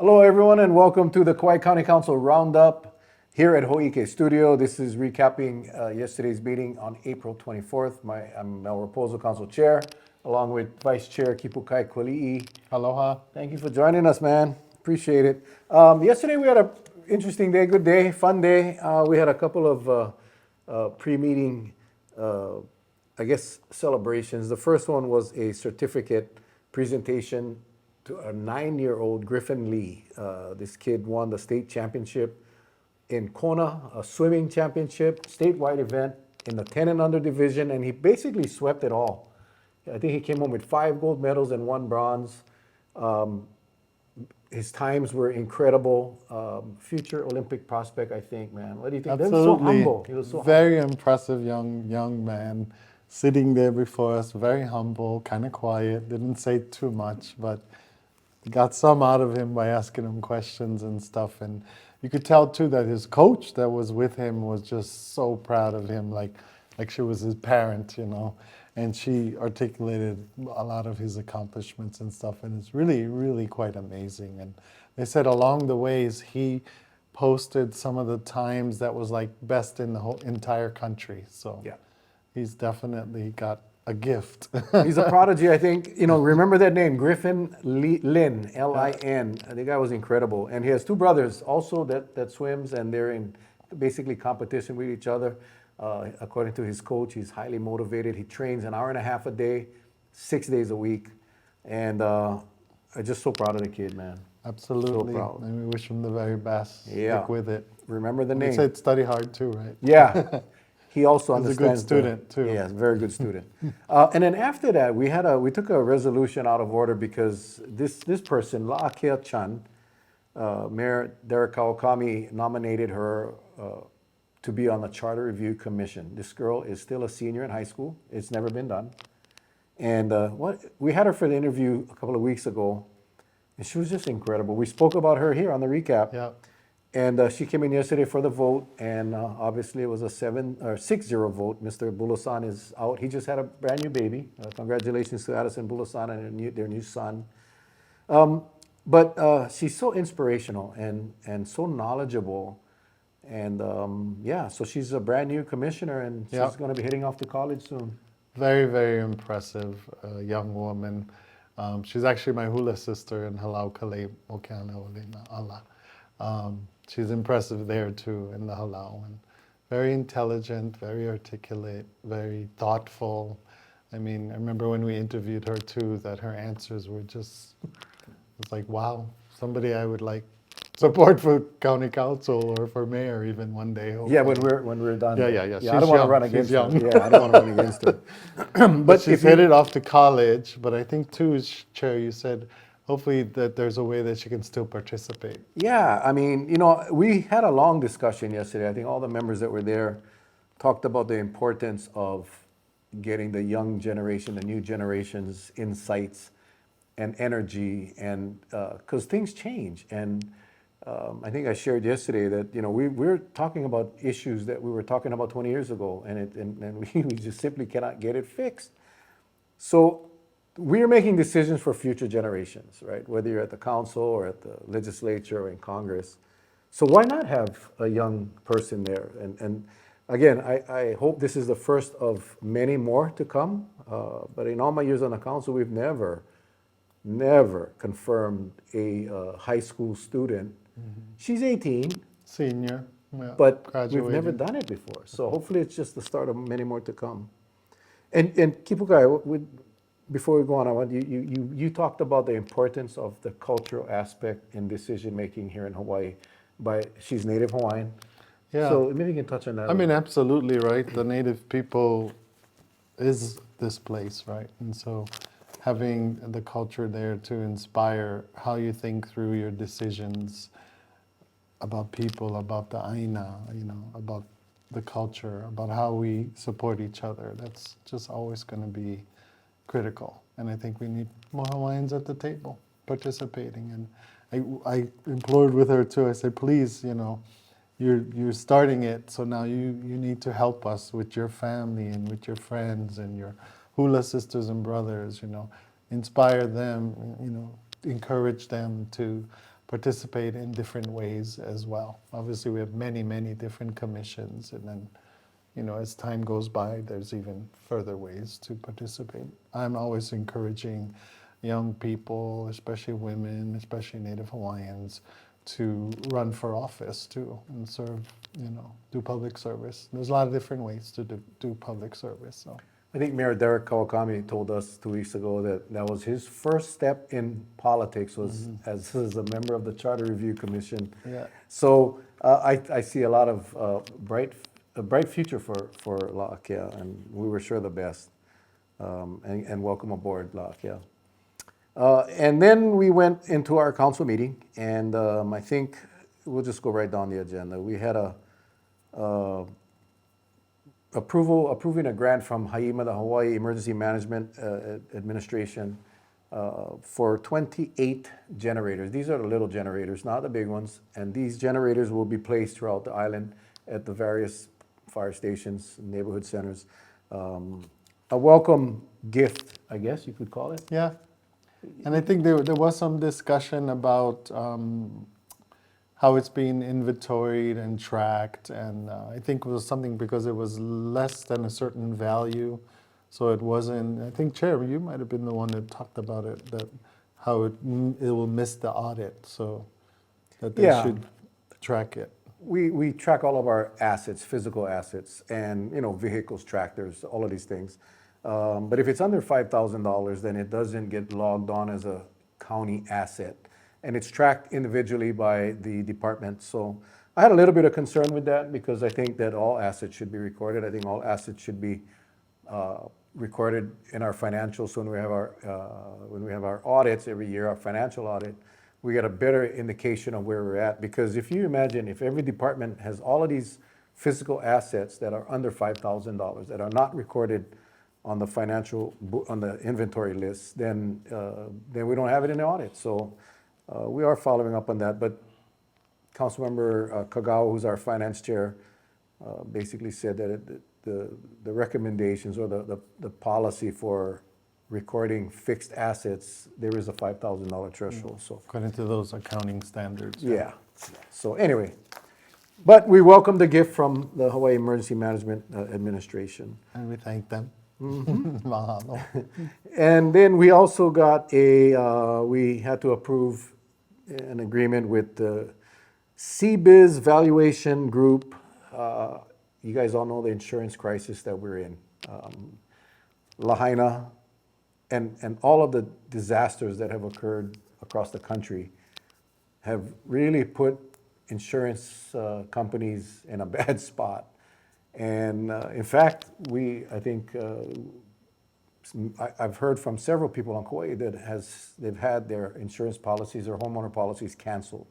Hello, everyone, and welcome to the Kauai County Council Roundup here at Ho'ike Studio. This is recapping yesterday's meeting on April 24th. I'm Rapozo Council Chair, along with Vice Chair Kipukai Kualii. Aloha. Thank you for joining us, man. Appreciate it. Yesterday we had an interesting day, good day, fun day. We had a couple of pre-meeting, celebrations. The first one was a certificate presentation to a 9-year-old Griffin Lee. This kid won the state championship in Kona, a swimming championship, statewide event in the 10 and under division, and he basically swept it all. I think he came home with 5 gold medals and 1 bronze. His times were incredible. Future Olympic prospect, I think, man. What do you think? Absolutely. He was so humble. He was so very impressive young man, sitting there before us, very humble, kind of quiet, didn't say too much, but got some out of him by asking him questions and stuff. And you could tell too that his coach that was with him was just so proud of him, like she was his parent, you know. And she articulated a lot of his accomplishments and stuff, and it's really, really quite amazing. And they said along the ways he posted some of the times that was like best in the whole entire country. So yeah. He's definitely got a gift. He's a prodigy, I think. You know, remember that name, Griffin Lin, L-I-N. The guy was incredible. And he has 2 brothers also that swims, and they're in basically competition with each other. According to his coach, he's highly motivated. He trains an hour and a half a day, 6 days a week. And I'm just so proud of the kid, man. Absolutely. So proud. And we wish him the very best. Yeah. Stick with it. Remember the name. He said study hard too, right? Yeah. He also He's understands. a good student too. Yeah, very good student. And then after that, we took a resolution out of order because this person, La'akea Chan, Mayor Derek Kawakami nominated her to be on the Charter Review Commission. This girl is still a senior in high school. It's never been done. And we had her for the interview a couple of weeks ago, and she was just incredible. We spoke about her here on the recap. Yeah. And she came in yesterday for the vote, and obviously it was a 6-0 vote. Mr. Bulasan is out. He just had a brand new baby. Congratulations to Addison Bulasan and their new son. But she's so inspirational and so knowledgeable. And so she's a brand new commissioner, and she's going to be heading off to college soon. Very, very impressive young woman. She's actually my hula sister in Halau Kale Mokana Olena Allah. She's impressive there too in the halau, and very intelligent, very articulate, very thoughtful. I mean, I remember when we interviewed her too, that her answers were just, it's like, wow, somebody I would like support for county council or for mayor even one day. Hopefully. Yeah, when we're done. Yeah. I don't want to run against her. Yeah, I don't want to run against her. But she's headed off to college. But I think too, Chair, you said, hopefully that there's a way that she can still participate. Yeah, I mean, you know, we had a long discussion yesterday. I think all the members that were there talked about the importance of getting the young generation, the new generation's insights and energy, and because things change. And I think I shared yesterday that, you know, we're talking about issues that we were talking about 20 years ago, and we just simply cannot get it fixed. So we're making decisions for future generations, right? Whether you're at the council or at the legislature or in Congress. So why not have a young person there? And again, I hope this is the first of many more to come. But in all my years on the council, we've never confirmed a high school student. Mm-hmm. She's 18. Senior. Yeah, but we've never done it before. So hopefully it's just the start of many more to come. And Kipukai, before we go on, I want you talked about the importance of the cultural aspect in decision making here in Hawaii. She's Native Hawaiian. Yeah. So maybe you can touch on that. I mean, absolutely right. The Native people is this place, right? And so having the culture there to inspire how you think through your decisions about people, about the aina, you know, about the culture, about how we support each other. That's just always going to be critical. And I think we need more Hawaiians at the table participating. And I implored with her too. I said, please, you know, you're starting it, so now you need to help us with your family and with your friends and your hula sisters and brothers, you know, inspire them, you know, encourage them to participate in different ways as well. Obviously, we have many, many different commissions, and then, as time goes by, there's even further ways to participate. I'm always encouraging young people, especially women, especially Native Hawaiians, to run for office too and serve, do public service. There's a lot of different ways to do public service. So. I think Mayor Derek Kawakami told us 2 weeks ago that was his first step in politics was as a member of the Charter Review Commission. Yeah. So I see a lot of a bright future for La'akea, and we were sure the best. And welcome aboard, La'akea. And then we went into our council meeting, and I think we'll just go right down the agenda. We had approving a grant from HAIMA, the Hawaii Emergency Management Administration, for 28 generators. These are the little generators, not the big ones. And these generators will be placed throughout the island at the various fire stations, neighborhood centers. A welcome gift, I guess you could call it. Yeah. And I think there was some discussion about how it's being inventoried and tracked, and I think it was something because it was less than a certain value, so it wasn't. I think Chair, you might have been the one that talked about it, that how it will miss the audit, so that they should track it. We track all of our assets, physical assets, and vehicles, tractors, all of these things. But if it's under $5,000, then it doesn't get logged on as a county asset. And it's tracked individually by the department. So I had a little bit of concern with that because I think that all assets should be recorded. I think all assets should be recorded in our financials. So when we have our audits every year, our financial audit, we get a better indication of where we're at. Because if you imagine, if every department has all of these physical assets that are under $5,000 that are not recorded on the inventory list, then we don't have it in the audit. So we are following up on that. But Councilmember Kagawa, who's our finance chair, basically said that the recommendations or the policy for recording fixed assets, there is a $5,000 threshold. So according to those accounting standards. Yeah. So anyway, but we welcome the gift from the Hawaii Emergency Management Administration. And we thank them. Mahalo. And then we also got we had to approve an agreement with the CBiz Valuation Group. You guys all know the insurance crisis that we're in. Lahaina and all of the disasters that have occurred across the country have really put insurance companies in a bad spot. And in fact, I've heard from several people on Kauai that they've had their insurance policies or homeowner policies canceled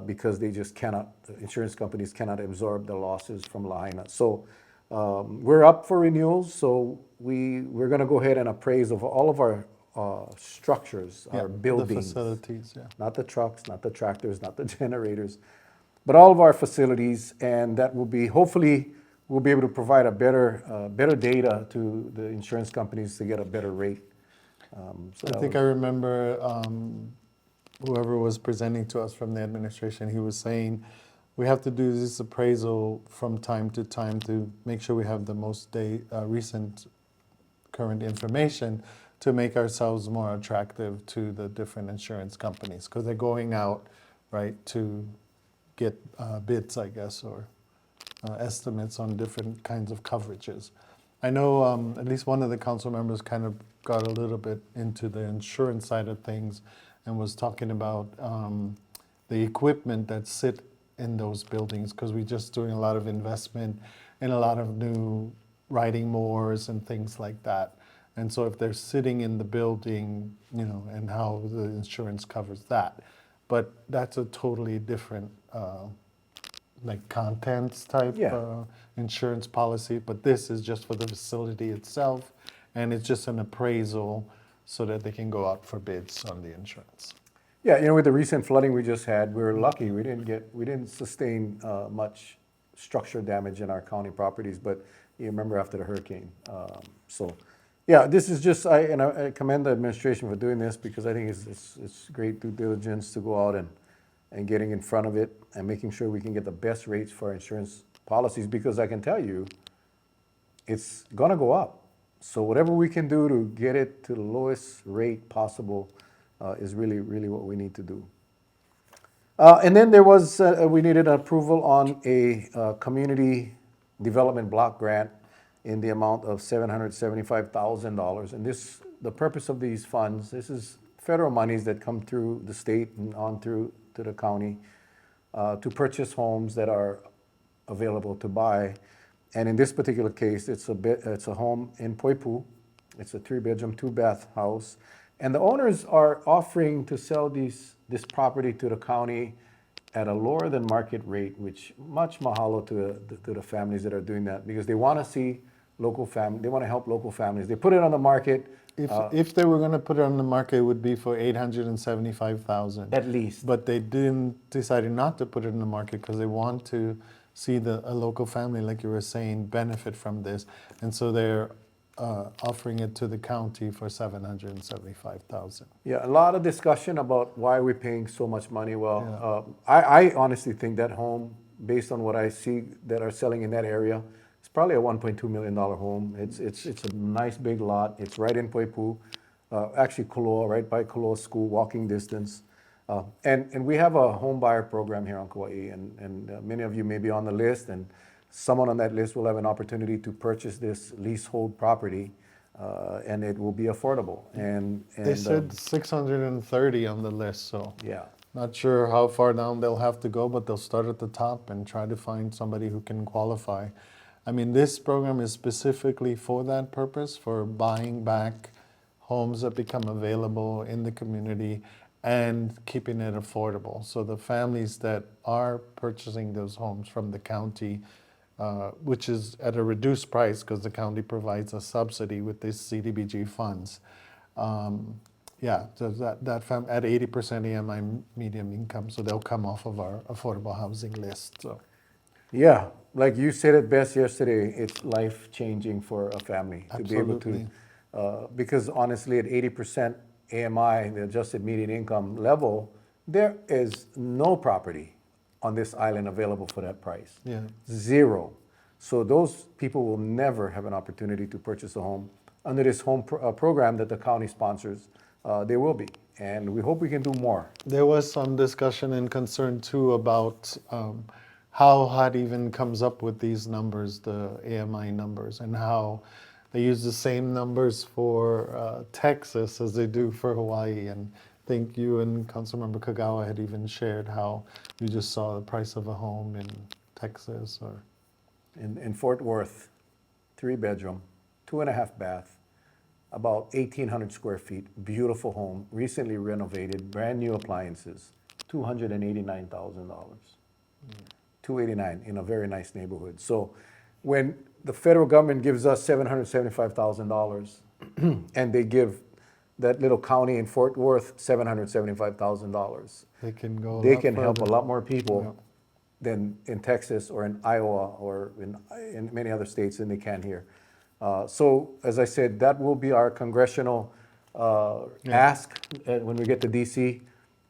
because they just cannot, insurance companies cannot absorb the losses from Lahaina. So we're up for renewals. So we're going to go ahead and appraise of all of our structures, our buildings. The facilities, yeah. Not the trucks, not the tractors, not the generators, but all of our facilities, and that will be, hopefully, we'll be able to provide a better data to the insurance companies to get a better rate. I think I remember whoever was presenting to us from the administration, he was saying, we have to do this appraisal from time to time to make sure we have the most recent current information to make ourselves more attractive to the different insurance companies, because they're going out, right, to get bids, I guess, or estimates on different kinds of coverages. I know at least one of the council members kind of got a little bit into the insurance side of things and was talking about the equipment that sit in those buildings, because we're just doing a lot of investment in a lot of new riding mowers and things like that. And so if they're sitting in the building, and how the insurance covers that. But that's a totally different like contents type insurance policy, but this is just for the facility itself, and it's just an appraisal so that they can go out for bids on the insurance. Yeah, with the recent flooding we just had, we were lucky. We didn't sustain much structure damage in our county properties, but you remember after the hurricane. So Yeah, this is just, I commend the administration for doing this because I think it's great due diligence to go out and getting in front of it and making sure we can get the best rates for our insurance policies, because I can tell you, it's gonna go up. So whatever we can do to get it to the lowest rate possible is really, really what we need to do. And then there was, we needed approval on a community development block grant in the amount of $775,000. And this, the purpose of these funds, this is federal monies that come through the state and on through to the county to purchase homes that are available to buy. And in this particular case, it's a home in Poipu. It's a 3-bedroom, 2-bath house. And the owners are offering to sell this property to the county at a lower than market rate, which much mahalo to the families that are doing that, because they want to see local family, they want to help local families. They put it on the market. If they were going to put it on the market, it would be for 875,000 At least. But they decided not to put it in the market because they want to see a local family, like you were saying, benefit from this, and so they're offering it to the county for 775,000. Yeah, a lot of discussion about why we're paying so much money. Well, I honestly think that home, based on what I see that are selling in that area, it's probably a $1.2 million home. It's a nice big lot. It's right in Poipu, actually Kualii, right by Kualii School, walking distance. And we have a home buyer program here on Kauai, and many of you may be on the list, and someone on that list will have an opportunity to purchase this leasehold property, and it will be affordable. And They said 630 on the list, so yeah. not sure how far down they'll have to go, but they'll start at the top and try to find somebody who can qualify. I mean, this program is specifically for that purpose, for buying back homes that become available in the community and keeping it affordable. So the families that are purchasing those homes from the county, which is at a reduced price because the county provides a subsidy with these CDBG funds. So that at 80% AMI medium income, so they'll come off of our affordable housing list. So. Yeah, like you said it best yesterday, it's life-changing for a family to be able Absolutely. to, because honestly, at 80% AMI, the adjusted median income level, there is no property on this island available for that price. Yeah. Zero. So those people will never have an opportunity to purchase a home. Under this home program that the county sponsors, there will be. And we hope we can do more. There was some discussion and concern too about how HUD even comes up with these numbers, the AMI numbers, and how they use the same numbers for Texas as they do for Hawaii. And I think you and Councilmember Kagawa had even shared how you just saw the price of a home in Texas or In Fort Worth, 3-bedroom, 2.5 bath, about 1,800 square feet, beautiful home, recently renovated, brand new appliances, $289,000. $289 in a very nice neighborhood. So when the federal government gives us $775,000 and they give that little county in Fort Worth $775,000, they can go. they can help a further. lot more people Yeah. than in Texas or in Iowa or in many other states than they can here. So as I said, that will be our congressional ask when we get to DC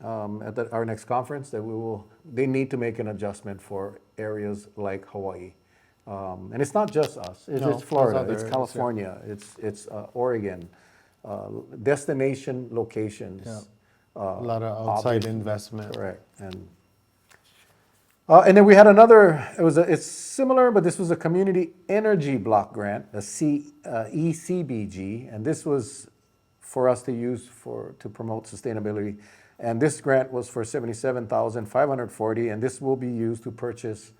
at our next conference, that they need to make an adjustment for areas like Hawaii. And it's not just us, No, it's Florida, there's it's other areas, California, it's Oregon, destination locations. Yeah. A lot of outside obviously. investment. Correct. And then we had another, it's similar, but this was a community energy block grant, a ECBG, and this was for us to use to promote sustainability. And this grant was for $77,540, and this will be used to purchase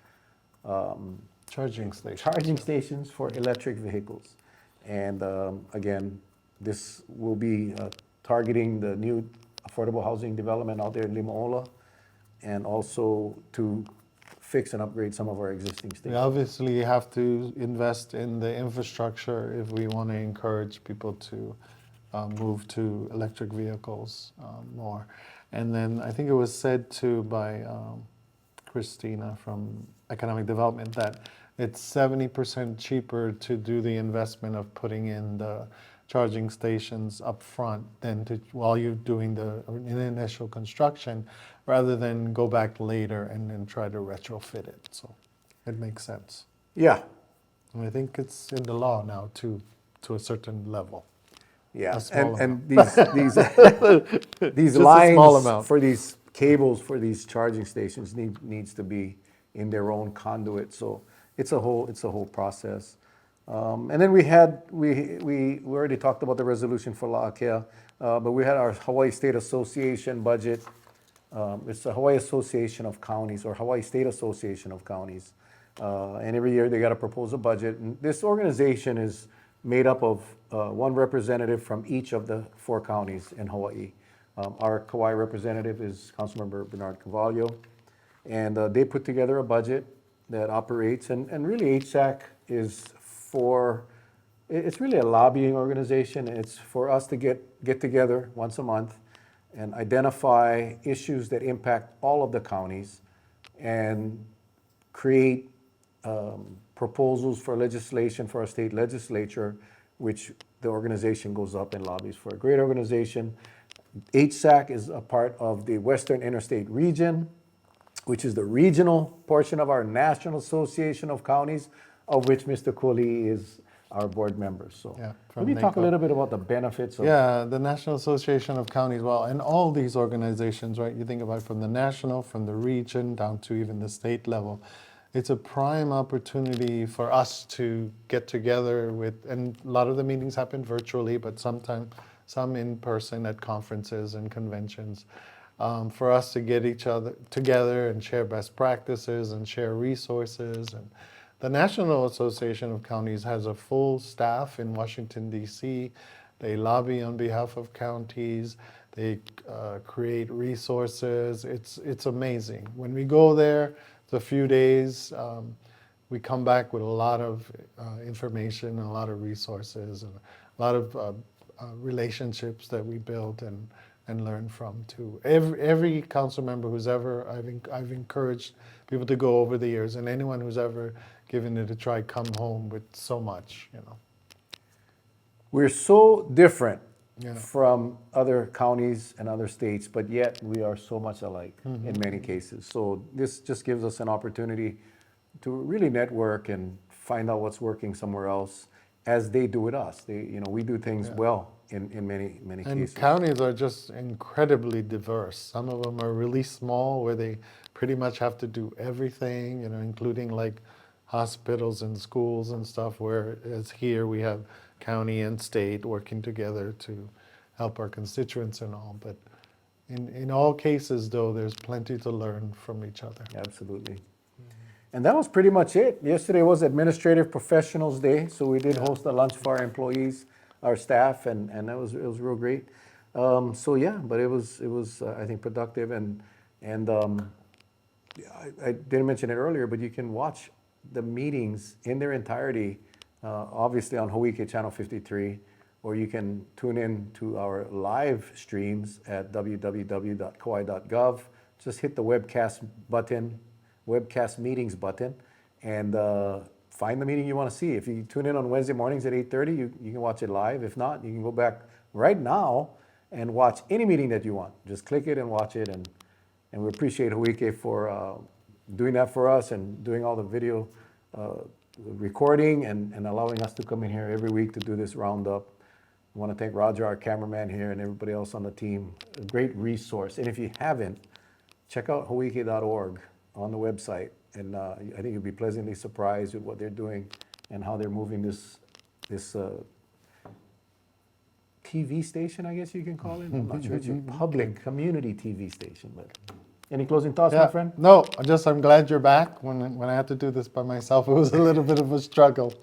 Charging stations. charging stations for electric vehicles. And again, this will be targeting the new affordable housing development out there in Limaola, and also to fix and upgrade some of our existing We stations. obviously have to invest in the infrastructure if we want to encourage people to move to electric vehicles more. And then I think it was said too by Christina from Economic Development that it's 70% cheaper to do the investment of putting in the charging stations up front than while you're doing the initial construction, rather than go back later and then try to retrofit it. So it makes sense. Yeah, And I think it's in the law now too, to a certain level. yeah, A small and these these Just a small lines amount. for these cables for these charging stations needs to be in their own conduit. So it's a whole process. And then we already talked about the resolution for La'akea, but we had our Hawaii State Association budget. It's the Hawaii Association of Counties, or Hawaii State Association of Counties. And every year they got to propose a budget. And this organization is made up of one representative from each of the 4 counties in Hawaii. Our Kauai representative is Councilmember Bernard Cavallo. And they put together a budget that operates. And really HSAC is it's really a lobbying organization. It's for us to get together once a month and identify issues that impact all of the counties and create proposals for legislation for our state legislature, which the organization goes up and lobbies for. A great organization. HSAC is a part of the Western Interstate Region, which is the regional portion of our National Association of Counties, of which Mr. Kualii is our board member. So Yeah, let me talk a little bit about the benefits of... Yeah, the National Association of Counties, well, and all these organizations, right? You think about from the national, from the region, down to even the state level. It's a prime opportunity for us to get together with, and a lot of the meetings happen virtually, but sometimes some in person at conferences and conventions, for us to get each other together and share best practices and share resources. And the National Association of Counties has a full staff in Washington, D.C. They lobby on behalf of counties. They create resources. It's amazing. When we go there, it's a few days. We come back with a lot of information, and a lot of resources, and a lot of relationships that we build and learn from too. Every council member who's ever, I've encouraged people to go over the years, and anyone who's ever given it a try, come home with so much, you know. We're so different Yeah. from other counties and other states, but yet we are so much alike in many cases. So this just gives us an opportunity to really network and find out what's working somewhere else as they do with us. We do things well in many And cases. counties are just incredibly diverse. Some of them are really small, where they pretty much have to do everything, including like hospitals and schools and stuff, whereas here we have county and state working together to help our constituents and all. But in all cases, though, there's plenty to learn from each other. Absolutely. And that was pretty much it. Yesterday was Administrative Professionals Day, so we did host a lunch for our employees, our staff, and it was real great. But it was I think productive, and I didn't mention it earlier, but you can watch the meetings in their entirety, obviously on Hawaii Channel 53, or you can tune in to our live streams at www.kauai.gov. Just hit the webcast meetings button, and find the meeting you want to see. If you tune in on Wednesday mornings at 8:30, you can watch it live. If not, you can go back right now and watch any meeting that you want. Just click it and watch it, and we appreciate Hawaii for doing that for us and doing all the video recording and allowing us to come in here every week to do this roundup. I want to thank Roger, our cameraman here, and everybody else on the team. A great resource. And if you haven't, check out hawaii.org on the website, and I think you'll be pleasantly surprised with what they're doing and how they're moving this TV station, I guess you can call it. I'm not sure it's a public community TV station, but any closing thoughts, my friend? No, I'm glad you're back. When I had to do this by myself, it was a little bit of a struggle.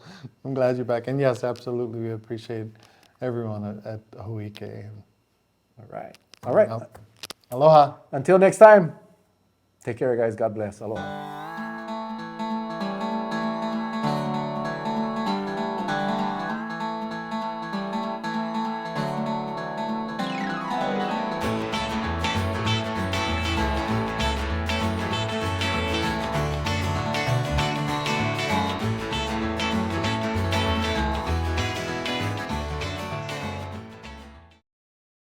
I'm glad you're back. And yes, absolutely, we appreciate everyone at Hawaii. All right. Aloha. Until next time, take care, guys. God bless. Aloha.